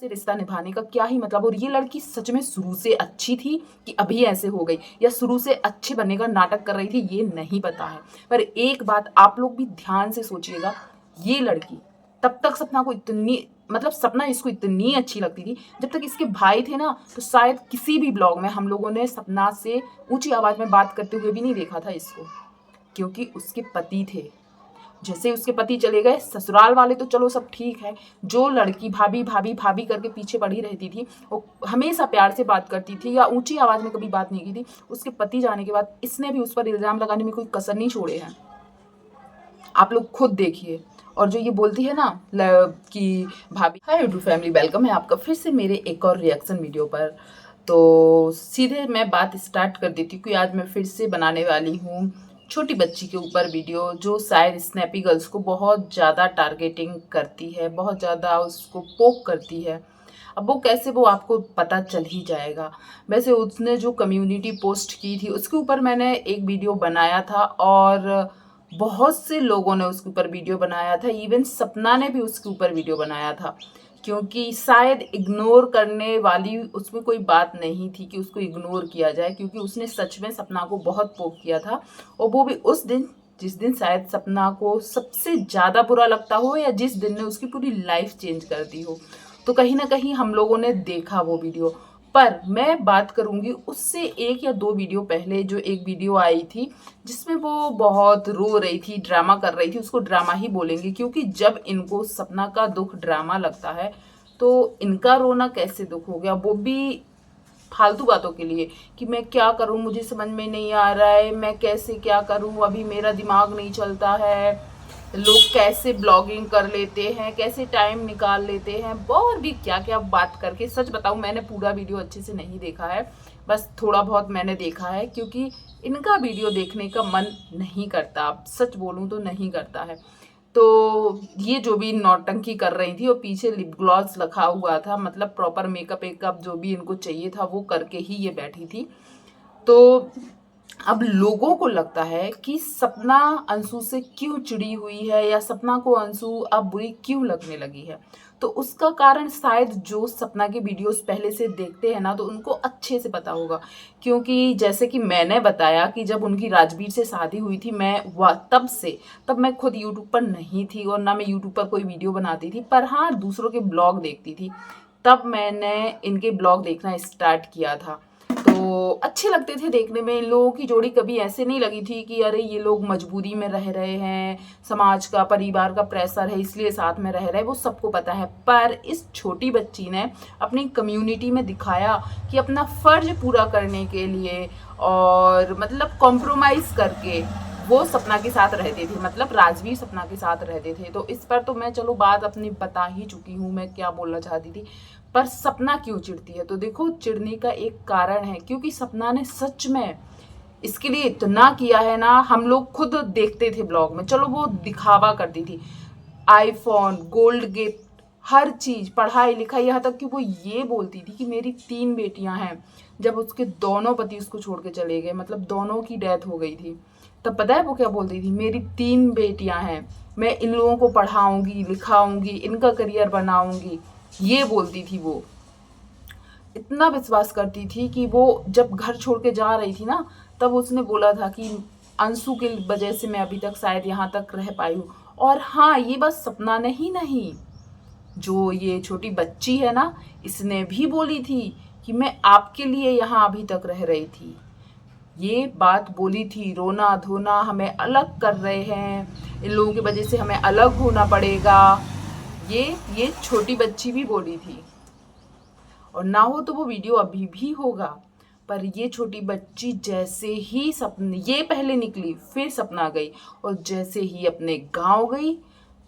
से रिश्ता निभाने का क्या ही मतलब। और ये लड़की सच में शुरू से अच्छी थी कि अभी ऐसे हो गई, या शुरू से अच्छे बनने का नाटक कर रही थी, ये नहीं पता है। पर एक बात आप लोग भी ध्यान से सोचिएगा, ये लड़की तब तक सपना को इतनी मतलब सपना इसको इतनी अच्छी लगती थी जब तक इसके भाई थे ना। तो शायद किसी भी ब्लॉग में हम लोगों ने सपना से ऊंची आवाज में बात करते हुए भी नहीं देखा था इसको, क्योंकि उसके पति थे। जैसे उसके पति चले गए, ससुराल वाले तो चलो सब ठीक है, जो लड़की भाभी भाभी भाभी करके पीछे पड़ी रहती थी, वो हमेशा प्यार से बात करती थी या ऊंची आवाज में कभी बात नहीं की थी, उसके पति जाने के बाद इसने भी उस पर इल्जाम लगाने में कोई कसर नहीं छोड़े हैं। आप लोग खुद देखिए। और जो ये बोलती है ना कि भाभी। हाय यूट्यूब फैमिली, वेलकम है आपका फिर से मेरे एक और रिएक्शन वीडियो पर। तो सीधे मैं बात स्टार्ट कर देती हूँ कि आज मैं फिर से बनाने वाली हूँ छोटी बच्ची के ऊपर वीडियो, जो शायद स्नैपी गर्ल्स को बहुत ज़्यादा टारगेटिंग करती है, बहुत ज़्यादा उसको पोक करती है। अब वो कैसे, वो आपको पता चल ही जाएगा। वैसे उसने जो कम्युनिटी पोस्ट की थी उसके ऊपर मैंने एक वीडियो बनाया था, और बहुत से लोगों ने उसके ऊपर वीडियो बनाया था, इवन सपना ने भी उसके ऊपर वीडियो बनाया था, क्योंकि शायद इग्नोर करने वाली उसमें कोई बात नहीं थी कि उसको इग्नोर किया जाए, क्योंकि उसने सच में सपना को बहुत पोक किया था। और वो भी उस दिन जिस दिन शायद सपना को सबसे ज़्यादा बुरा लगता हो, या जिस दिन ने उसकी पूरी लाइफ चेंज कर दी हो। तो कहीं ना कहीं हम लोगों ने देखा वो वीडियो। पर मैं बात करूंगी उससे 1 या 2 वीडियो पहले, जो एक वीडियो आई थी जिसमें वो बहुत रो रही थी, ड्रामा कर रही थी। उसको ड्रामा ही बोलेंगे, क्योंकि जब इनको सपना का दुख ड्रामा लगता है तो इनका रोना कैसे दुख हो गया, वो भी फालतू बातों के लिए कि मैं क्या करूं, मुझे समझ में नहीं आ रहा है, मैं कैसे क्या करूं, अभी मेरा दिमाग नहीं चलता है, लोग कैसे ब्लॉगिंग कर लेते हैं, कैसे टाइम निकाल लेते हैं, और भी क्या क्या बात करके। सच बताऊं, मैंने पूरा वीडियो अच्छे से नहीं देखा है, बस थोड़ा बहुत मैंने देखा है, क्योंकि इनका वीडियो देखने का मन नहीं करता, अब सच बोलूं तो नहीं करता है। तो ये जो भी नौटंकी कर रही थी, और पीछे लिप ग्लॉस रखा हुआ था, मतलब प्रॉपर मेकअप वेकअप जो भी इनको चाहिए था वो करके ही ये बैठी थी। तो अब लोगों को लगता है कि सपना अंशु से क्यों चिड़ी हुई है, या सपना को अंशु अब बुरी क्यों लगने लगी है। तो उसका कारण शायद जो सपना के वीडियोस पहले से देखते हैं ना, तो उनको अच्छे से पता होगा। क्योंकि जैसे कि मैंने बताया कि जब उनकी राजवीर से शादी हुई थी, मैं वह तब मैं खुद यूट्यूब पर नहीं थी, और ना मैं यूट्यूब पर कोई वीडियो बनाती थी, पर हाँ दूसरों के ब्लॉग देखती थी। तब मैंने इनके ब्लॉग देखना स्टार्ट किया था, तो अच्छे लगते थे देखने में। इन लोगों की जोड़ी कभी ऐसे नहीं लगी थी कि अरे ये लोग मजबूरी में रह रहे हैं, समाज का परिवार का प्रेशर है इसलिए साथ में रह रहे हैं, वो सबको पता है। पर इस छोटी बच्ची ने अपनी कम्युनिटी में दिखाया कि अपना फर्ज पूरा करने के लिए, और मतलब कॉम्प्रोमाइज करके वो सपना के साथ रहते थे, मतलब राजवीर सपना के साथ रहते थे। तो इस पर तो मैं चलो बात अपनी बता ही चुकी हूँ, मैं क्या बोलना चाहती थी। पर सपना क्यों चिढ़ती है, तो देखो चिढ़ने का एक कारण है, क्योंकि सपना ने सच में इसके लिए इतना किया है ना। हम लोग खुद देखते थे ब्लॉग में, चलो वो दिखावा करती थी, आईफोन, गोल्ड गिफ्ट, हर चीज, पढ़ाई लिखाई, यहाँ तक कि वो ये बोलती थी कि मेरी 3 बेटियां हैं। जब उसके दोनों पति उसको छोड़ के चले गए, मतलब दोनों की डेथ हो गई थी, तब पता है वो क्या बोलती थी, मेरी 3 बेटियां हैं, मैं इन लोगों को पढ़ाऊंगी लिखाऊंगी, इनका करियर बनाऊंगी, ये बोलती थी वो। इतना विश्वास करती थी कि वो जब घर छोड़ के जा रही थी ना, तब उसने बोला था कि अंशु की वजह से मैं अभी तक शायद यहाँ तक रह पाई हूँ। और हाँ, ये बस सपना नहीं, जो ये छोटी बच्ची है ना, इसने भी बोली थी कि मैं आपके लिए यहाँ अभी तक रह रही थी। ये बात बोली थी, रोना धोना हमें अलग कर रहे हैं, इन लोगों की वजह से हमें अलग होना पड़ेगा, ये छोटी बच्ची भी बोली थी। और ना हो तो वो वीडियो अभी भी होगा। पर ये छोटी बच्ची जैसे ही सपने, ये पहले निकली फिर सपना गई, और जैसे ही अपने गांव गई,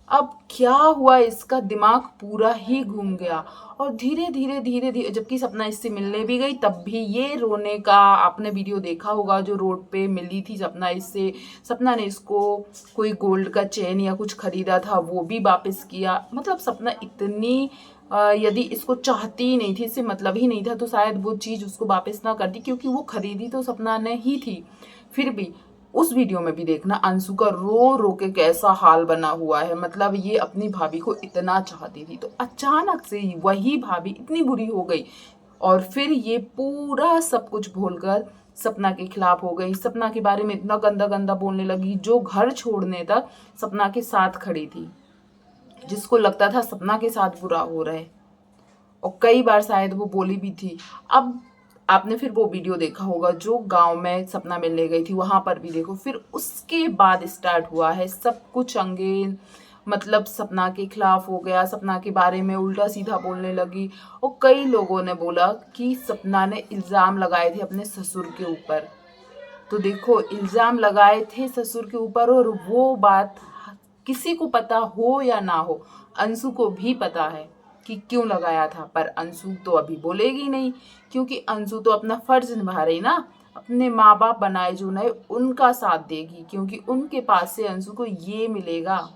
अब क्या हुआ, इसका दिमाग पूरा ही घूम गया। और धीरे धीरे धीरे धीरे जबकि सपना इससे मिलने भी गई, तब भी ये रोने का, आपने वीडियो देखा होगा जो रोड पे मिली थी सपना इससे, सपना ने इसको कोई गोल्ड का चेन या कुछ खरीदा था वो भी वापस किया। मतलब सपना इतनी यदि इसको चाहती ही नहीं थी, इससे मतलब ही नहीं था, तो शायद वो चीज़ उसको वापस ना करती, क्योंकि वो खरीदी तो सपना ने ही थी। फिर भी उस वीडियो में भी देखना अंशु का रो रो के कैसा हाल बना हुआ है। मतलब ये अपनी भाभी को इतना चाहती थी, तो अचानक से ही वही भाभी इतनी बुरी हो गई और फिर ये पूरा सब कुछ भूलकर सपना के खिलाफ हो गई। सपना के बारे में इतना गंदा गंदा बोलने लगी, जो घर छोड़ने तक सपना के साथ खड़ी थी, जिसको लगता था सपना के साथ बुरा हो रहा है। और कई बार शायद वो बोली भी थी। अब आपने फिर वो वीडियो देखा होगा जो गांव में सपना मिलने गई थी, वहां पर भी देखो। फिर उसके बाद स्टार्ट हुआ है सब कुछ अंगेन। मतलब सपना के खिलाफ हो गया, सपना के बारे में उल्टा सीधा बोलने लगी और कई लोगों ने बोला कि सपना ने इल्ज़ाम लगाए थे अपने ससुर के ऊपर। तो देखो, इल्ज़ाम लगाए थे ससुर के ऊपर और वो बात किसी को पता हो या ना हो, अंशु को भी पता है कि क्यों लगाया था। पर अंशु तो अभी बोलेगी नहीं, क्योंकि अंशु तो अपना फर्ज निभा रही ना, अपने माँ बाप बनाए जो नए उनका साथ देगी, क्योंकि उनके पास से अंशु को ये मिलेगा।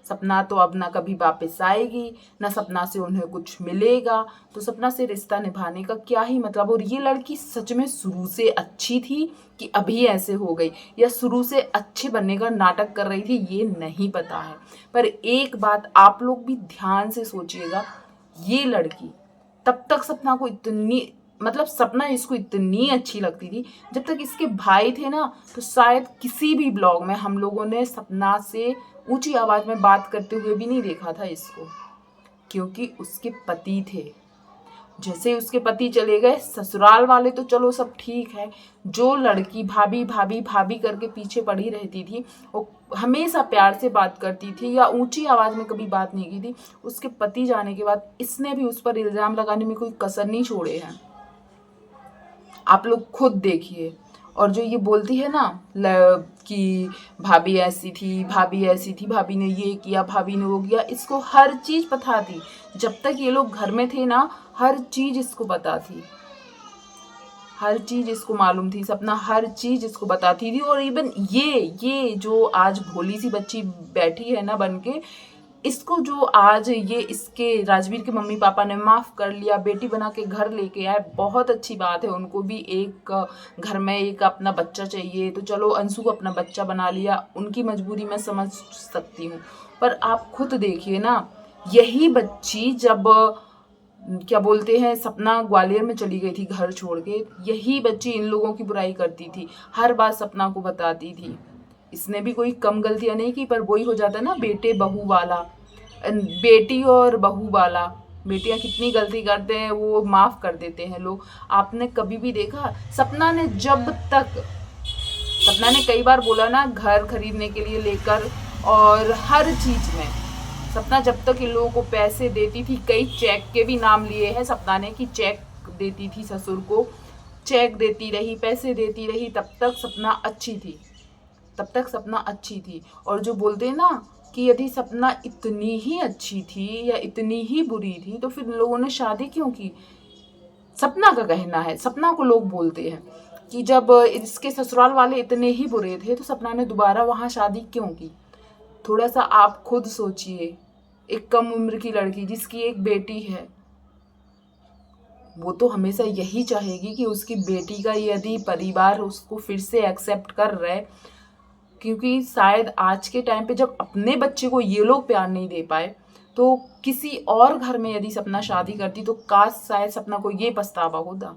सपना तो अब ना कभी वापस आएगी, ना सपना से उन्हें कुछ मिलेगा, तो सपना से रिश्ता निभाने का क्या ही मतलब। और ये लड़की सच में शुरू से अच्छी थी कि अभी ऐसे हो गई, या शुरू से अच्छे बनने का नाटक कर रही थी, ये नहीं पता है। पर एक बात आप लोग भी ध्यान से सोचिएगा, ये लड़की तब तक सपना को इतनी मतलब सपना इसको इतनी अच्छी लगती थी जब तक इसके भाई थे ना। तो शायद किसी भी ब्लॉग में हम लोगों ने सपना से ऊंची आवाज में बात करते हुए भी नहीं देखा था इसको, क्योंकि उसके पति थे। जैसे ही उसके पति चले गए, ससुराल वाले तो चलो सब ठीक है, जो लड़की भाभी भाभी भाभी करके पीछे पड़ी रहती थी, वो हमेशा प्यार से बात करती थी या ऊंची आवाज में कभी बात नहीं की थी, उसके पति जाने के बाद इसने भी उस पर इल्जाम लगाने में कोई कसर नहीं छोड़े हैं। आप लोग खुद देखिए। और जो ये बोलती है ना कि भाभी ऐसी थी, भाभी ऐसी थी, भाभी ने ये किया, भाभी ने वो किया, इसको हर चीज पता थी। जब तक ये लोग घर में थे ना, हर चीज इसको पता थी, हर चीज इसको मालूम थी। सपना हर चीज इसको बताती थी। और इवन ये जो आज भोली सी बच्ची बैठी है ना बन के, इसको जो आज ये इसके राजवीर के मम्मी पापा ने माफ़ कर लिया, बेटी बना के घर लेके आए, बहुत अच्छी बात है। उनको भी एक घर में एक अपना बच्चा चाहिए, तो चलो अंशु को अपना बच्चा बना लिया, उनकी मजबूरी मैं समझ सकती हूँ। पर आप खुद देखिए ना, यही बच्ची जब क्या बोलते हैं सपना ग्वालियर में चली गई थी घर छोड़ के, यही बच्ची इन लोगों की बुराई करती थी, हर बात सपना को बताती थी। इसने भी कोई कम गलतियां नहीं की, पर वही हो जाता ना बेटे बहू वाला, बेटी और बहू वाला। बेटियां कितनी गलती करते हैं वो माफ कर देते हैं लोग। आपने कभी भी देखा सपना ने सपना ने कई बार बोला ना घर खरीदने के लिए लेकर, और हर चीज में सपना जब तक इन लोगों को पैसे देती थी, कई चेक के भी नाम लिए हैं सपना ने कि चेक देती थी ससुर को, चेक देती रही, पैसे देती रही, तब तक सपना अच्छी थी, तब तक सपना अच्छी थी। और जो बोलते हैं ना कि यदि सपना इतनी ही अच्छी थी या इतनी ही बुरी थी तो फिर लोगों ने शादी क्यों की। सपना का कहना है, सपना को लोग बोलते हैं कि जब इसके ससुराल वाले इतने ही बुरे थे तो सपना ने दोबारा वहां शादी क्यों की। थोड़ा सा आप खुद सोचिए, एक कम उम्र की लड़की जिसकी एक बेटी है, वो तो हमेशा यही चाहेगी कि उसकी बेटी का यदि परिवार उसको फिर से एक्सेप्ट कर रहा है, क्योंकि शायद आज के टाइम पे जब अपने बच्चे को ये लोग प्यार नहीं दे पाए, तो किसी और घर में यदि सपना शादी करती तो काश शायद सपना को ये पछतावा होता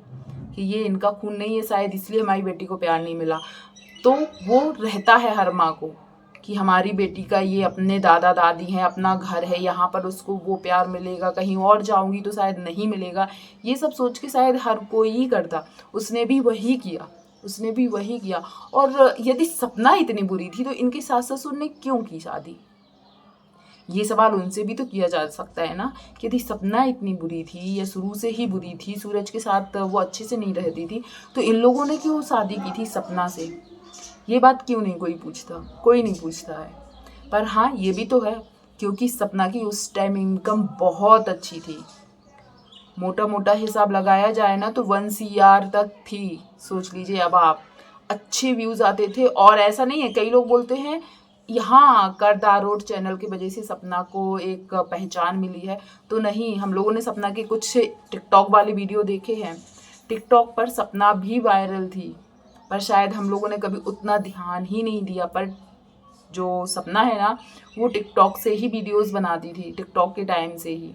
कि ये इनका खून नहीं है, शायद इसलिए हमारी बेटी को प्यार नहीं मिला। तो वो रहता है हर माँ को कि हमारी बेटी का ये अपने दादा दादी हैं, अपना घर है, यहाँ पर उसको वो प्यार मिलेगा, कहीं और जाऊंगी तो शायद नहीं मिलेगा। ये सब सोच के शायद हर कोई ही करता। उसने भी वही किया, उसने भी वही किया। और यदि सपना इतनी बुरी थी तो इनके सास ससुर ने क्यों की शादी, ये सवाल उनसे भी तो किया जा सकता है ना कि यदि सपना इतनी बुरी थी या शुरू से ही बुरी थी, सूरज के साथ वो अच्छे से नहीं रहती थी, तो इन लोगों ने क्यों शादी की थी सपना से। ये बात क्यों नहीं कोई पूछता, कोई नहीं पूछता है। पर हाँ ये भी तो है क्योंकि सपना की उस टाइम इनकम बहुत अच्छी थी। मोटा मोटा हिसाब लगाया जाए ना तो 1 CR तक थी, सोच लीजिए अब आप। अच्छे व्यूज आते थे। और ऐसा नहीं है, कई लोग बोलते हैं यहाँ करदार रोड चैनल की वजह से सपना को एक पहचान मिली है, तो नहीं, हम लोगों ने सपना के कुछ टिकटॉक वाले वीडियो देखे हैं। टिकटॉक पर सपना भी वायरल थी पर शायद हम लोगों ने कभी उतना ध्यान ही नहीं दिया। पर जो सपना है ना, वो टिकटॉक से ही वीडियोस बनाती थी, टिकटॉक के टाइम से ही।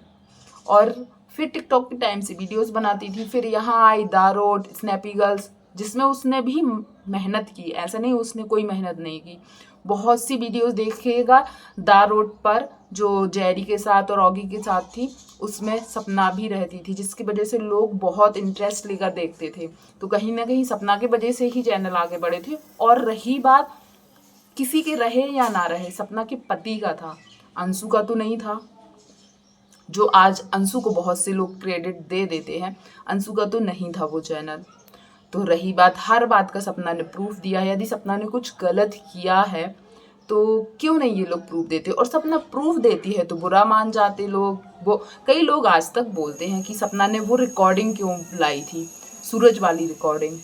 और फिर टिकटॉक के टाइम से वीडियोस बनाती थी, फिर यहाँ आई दारोट, स्नैपी गर्ल्स, जिसमें उसने भी मेहनत की, ऐसा नहीं उसने कोई मेहनत नहीं की। बहुत सी वीडियोस देखिएगा दारोट पर, जो जेरी के साथ और ऑगी के साथ थी, उसमें सपना भी रहती थी, जिसकी वजह से लोग बहुत इंटरेस्ट लेकर देखते थे। तो कहीं ना कहीं सपना की वजह से ही चैनल आगे बढ़े थे। और रही बात किसी के रहे या ना रहे, सपना के पति का था, अंशु का तो नहीं था। जो आज अंशु को बहुत से लोग क्रेडिट दे देते हैं, अंशु का तो नहीं था वो चैनल। तो रही बात, हर बात का सपना ने प्रूफ दिया है। यदि सपना ने कुछ गलत किया है तो क्यों नहीं ये लोग प्रूफ देते। और सपना प्रूफ देती है तो बुरा मान जाते लोग। वो कई लोग आज तक बोलते हैं कि सपना ने वो रिकॉर्डिंग क्यों लाई थी, सूरज वाली रिकॉर्डिंग।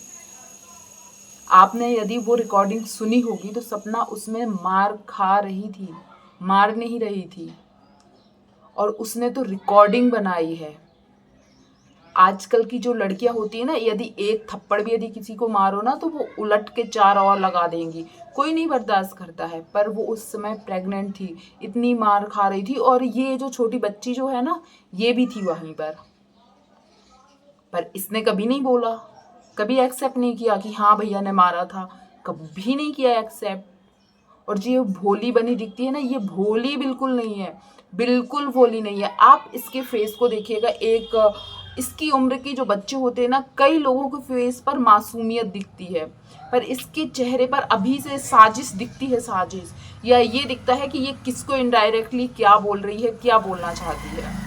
आपने यदि वो रिकॉर्डिंग सुनी होगी तो सपना उसमें मार खा रही थी, मार नहीं रही थी। और उसने तो रिकॉर्डिंग बनाई है। आजकल की जो लड़कियां होती है ना, यदि एक थप्पड़ भी यदि किसी को मारो ना तो वो उलट के 4 और लगा देंगी, कोई नहीं बर्दाश्त करता है। पर वो उस समय प्रेग्नेंट थी, इतनी मार खा रही थी। और ये जो छोटी बच्ची जो है ना, ये भी थी वहीं पर इसने कभी नहीं बोला, कभी एक्सेप्ट नहीं किया कि हाँ भैया ने मारा था, कभी नहीं किया एक्सेप्ट। और जो ये भोली बनी दिखती है ना, ये भोली बिल्कुल नहीं है, बिल्कुल भोली नहीं है। आप इसके फेस को देखिएगा, एक इसकी उम्र के जो बच्चे होते हैं ना, कई लोगों के फेस पर मासूमियत दिखती है, पर इसके चेहरे पर अभी से साजिश दिखती है, साजिश। या ये दिखता है कि ये किसको इनडायरेक्टली क्या बोल रही है, क्या बोलना चाहती है।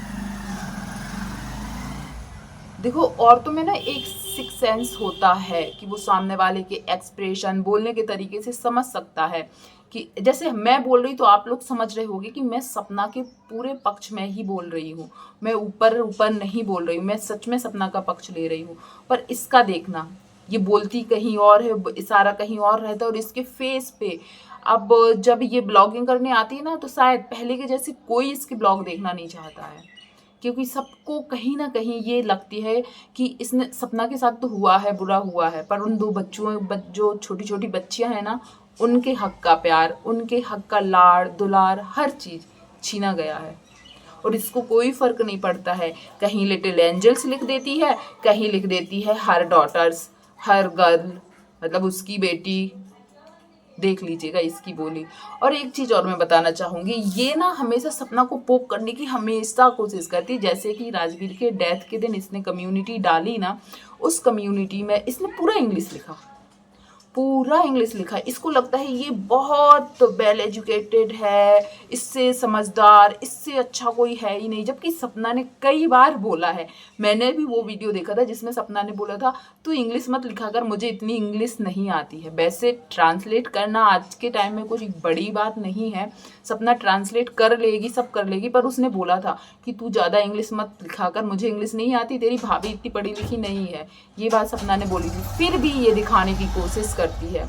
देखो, औरतों में ना एक सिक्स सेंस होता है कि वो सामने वाले के एक्सप्रेशन, बोलने के तरीके से समझ सकता है। कि जैसे मैं बोल रही तो आप लोग समझ रहे होंगे कि मैं सपना के पूरे पक्ष में ही बोल रही हूँ, मैं ऊपर ऊपर नहीं बोल रही हूँ, मैं सच में सपना का पक्ष ले रही हूँ। पर इसका देखना, ये बोलती कहीं और है, इशारा कहीं और रहता है। और इसके फेस पे अब जब ये ब्लॉगिंग करने आती है ना, तो शायद पहले के जैसे कोई इसकी ब्लॉग देखना नहीं चाहता है, क्योंकि सबको कहीं ना कहीं ये लगती है कि इसने सपना के साथ तो हुआ है, बुरा हुआ है, पर उन 2 बच्चों जो छोटी छोटी बच्चियां हैं ना, उनके हक का प्यार, उनके हक का लाड़ दुलार, हर चीज़ छीना गया है। और इसको कोई फर्क नहीं पड़ता है, कहीं लिटिल एंजल्स लिख देती है, कहीं लिख देती है हर डॉटर्स, हर गर्ल, मतलब उसकी बेटी। देख लीजिएगा इसकी बोली। और एक चीज़ और मैं बताना चाहूँगी, ये ना हमेशा सपना को पोक करने की हमेशा कोशिश करती है। जैसे कि राजवीर के डेथ के दिन इसने कम्युनिटी डाली ना, उस कम्युनिटी में इसने पूरा इंग्लिश लिखा, पूरा इंग्लिश लिखा। इसको लगता है ये बहुत वेल एजुकेटेड है, इससे समझदार, इससे अच्छा कोई है ही नहीं। जबकि सपना ने कई बार बोला है, मैंने भी वो वीडियो देखा था जिसमें सपना ने बोला था तू इंग्लिश मत लिखा कर, मुझे इतनी इंग्लिश नहीं आती है। वैसे ट्रांसलेट करना आज के टाइम में कुछ बड़ी बात नहीं है, सपना ट्रांसलेट कर लेगी, सब कर लेगी। पर उसने बोला था कि तू ज़्यादा इंग्लिश मत लिखा कर, मुझे इंग्लिश नहीं आती, तेरी भाभी इतनी पढ़ी लिखी नहीं है। ये बात सपना ने बोली थी। फिर भी ये दिखाने की कोशिश करती है।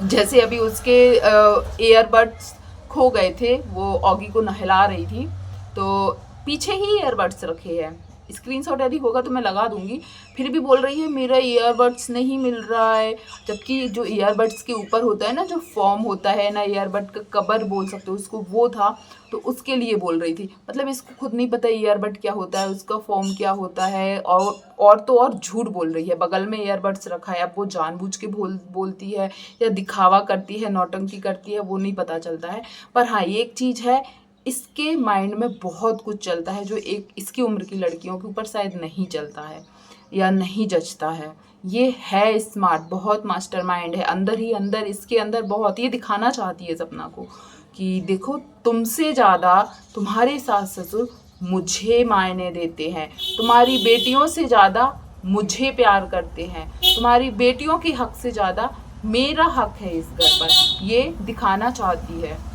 जैसे अभी उसके ईयरबड्स खो गए थे, वो ऑगी को नहला रही थी, तो पीछे ही ईयरबड्स रखे हैं। स्क्रीनशॉट यदि होगा तो मैं लगा दूंगी। फिर भी बोल रही है मेरा ईयरबड्स नहीं मिल रहा है, जबकि जो ईयरबड्स के ऊपर होता है ना, जो फॉर्म होता है ना, ईयरबड का कवर बोल सकते हो उसको, वो था, तो उसके लिए बोल रही थी। मतलब इसको खुद नहीं पता ईयरबड क्या होता है, उसका फॉर्म क्या होता है। और तो और झूठ बोल रही है, बगल में ईयरबड्स रखा है। अब वो जानबूझ के बोलती है या दिखावा करती है, नौटंकी करती है, वो नहीं पता चलता है। पर हाँ, ये एक चीज़ है, इसके माइंड में बहुत कुछ चलता है जो एक इसकी उम्र की लड़कियों के ऊपर शायद नहीं चलता है या नहीं जचता है। ये है स्मार्ट, बहुत मास्टरमाइंड है, अंदर ही अंदर, इसके अंदर बहुत। ये दिखाना चाहती है सपना को कि देखो, तुमसे ज़्यादा तुम्हारे सास ससुर मुझे मायने देते हैं, तुम्हारी बेटियों से ज़्यादा मुझे प्यार करते हैं, तुम्हारी बेटियों के हक से ज़्यादा मेरा हक है इस घर पर। ये दिखाना चाहती है।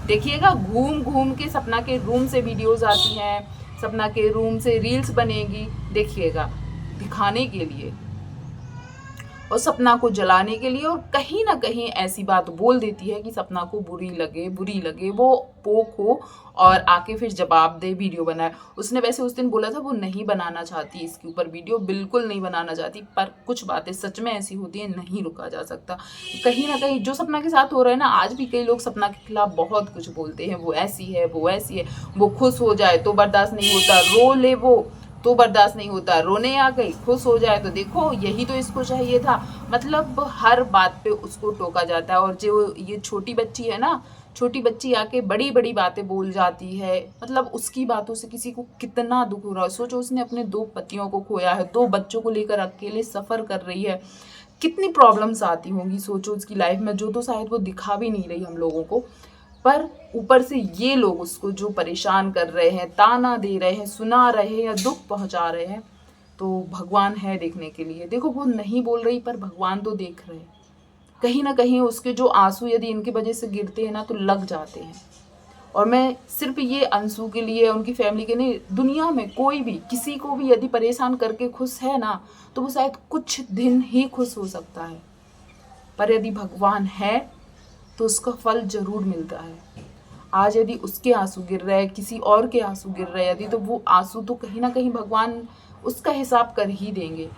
देखिएगा, घूम घूम के सपना के रूम से वीडियोस आती हैं, सपना के रूम से रील्स बनेगी, देखिएगा, दिखाने के लिए। और सपना को जलाने के लिए, और कहीं ना कहीं ऐसी बात बोल देती है कि सपना को बुरी लगे, वो पोक हो और आके फिर जवाब दे, वीडियो बनाए। उसने वैसे उस दिन बोला था वो नहीं बनाना चाहती इसके ऊपर वीडियो, बिल्कुल नहीं बनाना चाहती, पर कुछ बातें सच में ऐसी होती हैं, नहीं रुका जा सकता। कहीं ना कहीं जो सपना के साथ हो रहा है ना, आज भी कई लोग सपना के खिलाफ बहुत कुछ बोलते हैं, वो ऐसी है, वो ऐसी है, वो खुश हो जाए तो बर्दाश्त नहीं होता, रो ले वो तो बर्दाश्त नहीं होता, रोने आ गई, खुश हो जाए तो देखो यही तो इसको चाहिए था। मतलब हर बात पे उसको टोका जाता है। और जो ये छोटी बच्ची है ना, छोटी बच्ची आके बड़ी बड़ी बातें बोल जाती है, मतलब उसकी बातों से किसी को कितना दुख हो रहा है। सोचो उसने अपने 2 पतियों को खोया है, 2 बच्चों को लेकर अकेले सफ़र कर रही है, कितनी प्रॉब्लम्स आती होंगी सोचो उसकी लाइफ में, जो तो शायद वो दिखा भी नहीं रही हम लोगों को। पर ऊपर से ये लोग उसको जो परेशान कर रहे हैं, ताना दे रहे हैं, सुना रहे हैं या दुख पहुंचा रहे हैं, तो भगवान है देखने के लिए। देखो वो नहीं बोल रही पर भगवान तो देख रहे हैं। कहीं ना कहीं उसके जो आंसू यदि इनकी वजह से गिरते हैं ना तो लग जाते हैं। और मैं सिर्फ ये अंशु के लिए, उनकी फैमिली के नहीं, दुनिया में कोई भी किसी को भी यदि परेशान करके खुश है ना, तो वो शायद कुछ दिन ही खुश हो सकता है, पर यदि भगवान है तो उसका फल जरूर मिलता है। आज यदि उसके आंसू गिर रहे हैं, किसी और के आंसू गिर रहे हैं यदि, तो वो आंसू तो कहीं ना कहीं भगवान उसका हिसाब कर ही देंगे।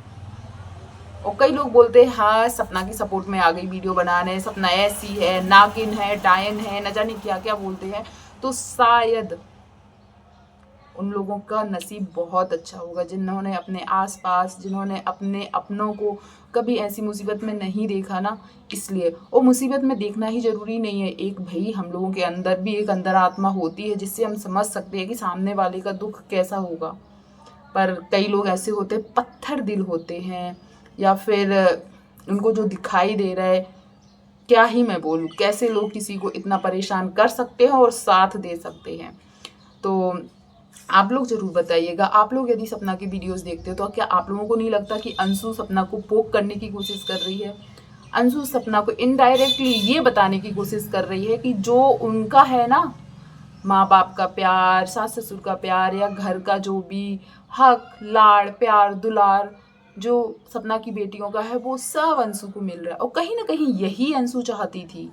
और कई लोग बोलते हैं हाँ सपना की सपोर्ट में आ गई वीडियो बनाने, सपना ऐसी है, नागिन है, डायन है, न जाने क्या क्या बोलते हैं। तो शायद उन लोगों का नसीब बहुत अच्छा होगा जिन्होंने अपने आसपास, जिन्होंने अपने अपनों को कभी ऐसी मुसीबत में नहीं देखा ना। इसलिए वो मुसीबत में देखना ही ज़रूरी नहीं है, एक भाई हम लोगों के अंदर भी एक अंदर आत्मा होती है जिससे हम समझ सकते हैं कि सामने वाले का दुख कैसा होगा। पर कई लोग ऐसे होते हैं, पत्थर दिल होते हैं, या फिर उनको जो दिखाई दे रहा है, क्या ही मैं बोलूँ, कैसे लोग किसी को इतना परेशान कर सकते हैं और साथ दे सकते हैं। तो आप लोग ज़रूर बताइएगा, आप लोग यदि सपना की वीडियोस देखते हो तो क्या आप लोगों को नहीं लगता कि अंशु सपना को पोक करने की कोशिश कर रही है? अंशु सपना को इनडायरेक्टली ये बताने की कोशिश कर रही है कि जो उनका है ना, माँ बाप का प्यार, सास ससुर का प्यार, या घर का जो भी हक, लाड़, प्यार, दुलार जो सपना की बेटियों का है, वो सब अंशु को मिल रहा है। और कहीं ना कहीं यही अंशु चाहती थी।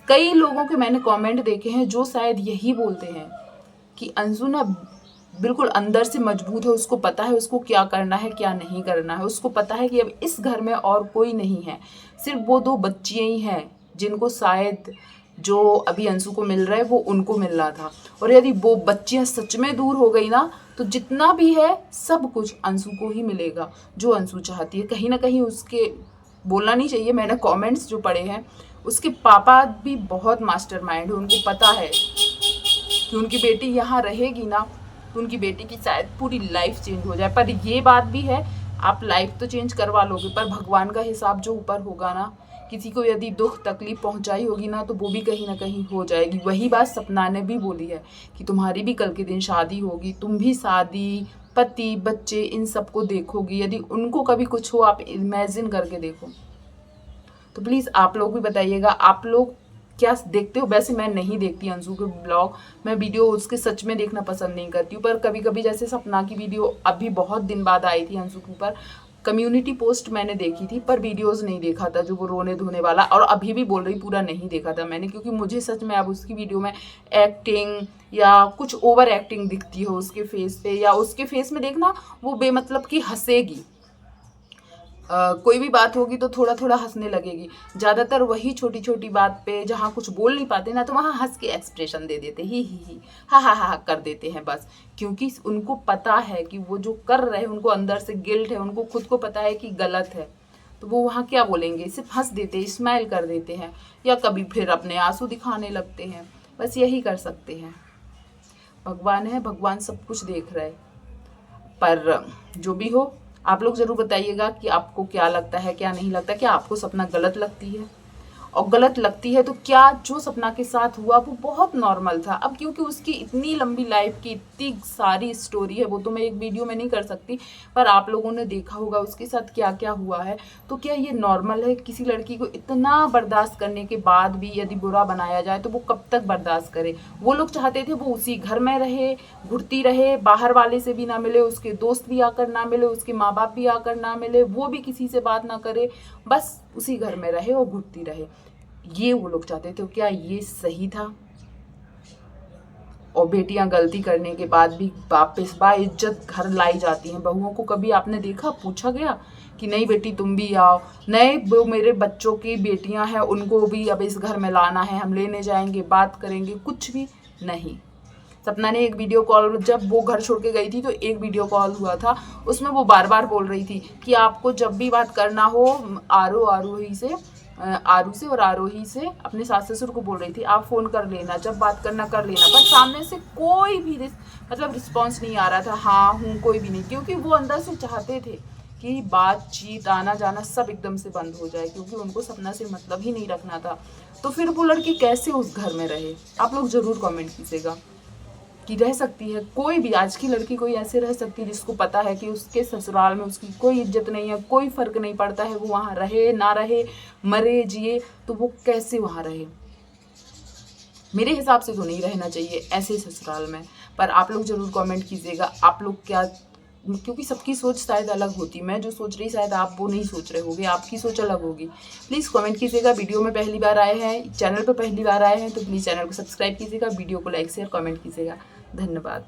कई लोगों के मैंने कमेंट देखे हैं जो शायद यही बोलते हैं कि अंशु ना बिल्कुल अंदर से मजबूत है, उसको पता है उसको क्या करना है, क्या नहीं करना है। उसको पता है कि अब इस घर में और कोई नहीं है, सिर्फ वो 2 बच्चियाँ ही हैं जिनको शायद जो अभी अंशु को मिल रहा है वो उनको मिल रहा था। और यदि वो बच्चियाँ सच में दूर हो गई ना, तो जितना भी है सब कुछ अंशु को ही मिलेगा जो अंशु चाहती है। कहीं ना कहीं उसके, बोलना नहीं चाहिए, मैंने कमेंट्स जो पढ़े हैं, उसके पापा भी बहुत मास्टरमाइंड है। उनको पता है कि उनकी बेटी यहाँ रहेगी ना तो उनकी बेटी की शायद पूरी लाइफ चेंज हो जाए। पर ये बात भी है, आप लाइफ तो चेंज करवा लोगे पर भगवान का हिसाब जो ऊपर होगा ना, किसी को यदि दुख तकलीफ पहुंचाई होगी ना तो वो भी कहीं ना कहीं हो जाएगी। वही बात सपना ने भी बोली है कि तुम्हारी भी कल के दिन शादी होगी, तुम भी शादी, पति, बच्चे, इन सबको देखोगी। यदि उनको कभी कुछ हो, आप इमेजिन करके देखो। तो प्लीज़ आप लोग भी बताइएगा, आप लोग क्या देखते हो? वैसे मैं नहीं देखती अंशु के ब्लॉग, मैं वीडियो उसके सच में देखना पसंद नहीं करती हूँ। पर कभी कभी जैसे सपना की वीडियो अभी बहुत दिन बाद आई थी अंशु के ऊपर, कम्युनिटी पोस्ट मैंने देखी थी पर वीडियोस नहीं देखा था जो वो रोने धोने वाला। और अभी भी बोल रही पूरा नहीं देखा था मैंने, क्योंकि मुझे सच में अब उसकी वीडियो में एक्टिंग या कुछ ओवर एक्टिंग दिखती हो उसके फेस पे, या उसके फेस में देखना वो बेमतलब की हंसेगी। कोई भी बात होगी तो थोड़ा थोड़ा हंसने लगेगी। ज़्यादातर वही छोटी छोटी बात पे जहाँ कुछ बोल नहीं पाते ना, तो वहाँ हंस के एक्सप्रेशन दे देते, ही हा हा हा कर देते हैं बस। क्योंकि उनको पता है कि वो जो कर रहे हैं उनको अंदर से गिल्ट है, उनको खुद को पता है कि गलत है। तो वो वहाँ क्या बोलेंगे, सिर्फ हंस देते, स्माइल कर देते हैं, या कभी फिर अपने आंसू दिखाने लगते हैं। बस यही कर सकते हैं। भगवान है, भगवान सब कुछ देख रहा है। पर जो भी हो, आप लोग ज़रूर बताइएगा कि आपको क्या लगता है, क्या नहीं लगता, क्या आपको सपना गलत लगती है। और गलत लगती है, तो क्या जो सपना के साथ हुआ वो बहुत नॉर्मल था। अब क्योंकि उसकी इतनी लंबी लाइफ की इतनी सारी स्टोरी है, वो तो मैं एक वीडियो में नहीं कर सकती, पर आप लोगों ने देखा होगा उसके साथ क्या क्या हुआ है। तो क्या ये नॉर्मल है? किसी लड़की को इतना बर्दाश्त करने के बाद भी यदि बुरा बनाया जाए तो वो कब तक बर्दाश्त करे? वो लोग चाहते थे वो उसी घर में रहे, घुटती रहे, बाहर वाले से भी ना मिले, उसके दोस्त भी आकर ना मिले, उसके माँ बाप भी आकर ना मिले, वो भी किसी से बात ना करे, बस उसी घर में रहे और घुटती रहे। ये वो लोग चाहते थे। क्या ये सही था? और बेटियां गलती करने के बाद भी वापस बाइज्जत घर लाई जाती हैं। बहुओं को कभी आपने देखा, पूछा गया कि नहीं बेटी तुम भी आओ, नहीं वो मेरे बच्चों की बेटियां हैं उनको भी अब इस घर में लाना है, हम लेने जाएंगे, बात करेंगे? कुछ भी नहीं। सपना ने एक वीडियो कॉल, जब वो घर छोड़ के गई थी तो एक वीडियो कॉल हुआ था, उसमें वो बार बार बोल रही थी कि आपको जब भी बात करना हो आरू से और आरोही से, अपने सास ससुर को बोल रही थी आप फ़ोन कर लेना, जब बात करना कर लेना। पर सामने से कोई भी रिस्पॉन्स नहीं आ रहा था, हाँ हूँ कोई भी नहीं, क्योंकि वो अंदर से चाहते थे कि बातचीत आना जाना सब एकदम से बंद हो जाए, क्योंकि उनको सपना से मतलब ही नहीं रखना था। तो फिर वो लड़की कैसे उस घर में रहे? आप लोग ज़रूर कमेंट कीजिएगा कि रह सकती है कोई भी, आज की लड़की कोई ऐसे रह सकती है जिसको पता है कि उसके ससुराल में उसकी कोई इज्जत नहीं है, कोई फ़र्क नहीं पड़ता है, वो वहाँ रहे ना रहे, मरे जिए, तो वो कैसे वहाँ रहे? मेरे हिसाब से तो नहीं रहना चाहिए ऐसे ससुराल में। पर आप लोग ज़रूर कमेंट कीजिएगा आप लोग क्या, क्योंकि सबकी सोच शायद अलग होती है। मैं जो सोच रही शायद आप वो नहीं सोच रहे होगे, आपकी सोच अलग होगी। प्लीज़ कमेंट कीजिएगा। वीडियो में पहली बार आए हैं, चैनल पर पहली बार आए हैं तो प्लीज़ चैनल को सब्सक्राइब कीजिएगा, वीडियो को लाइक शेयर कमेंट कीजिएगा। धन्यवाद।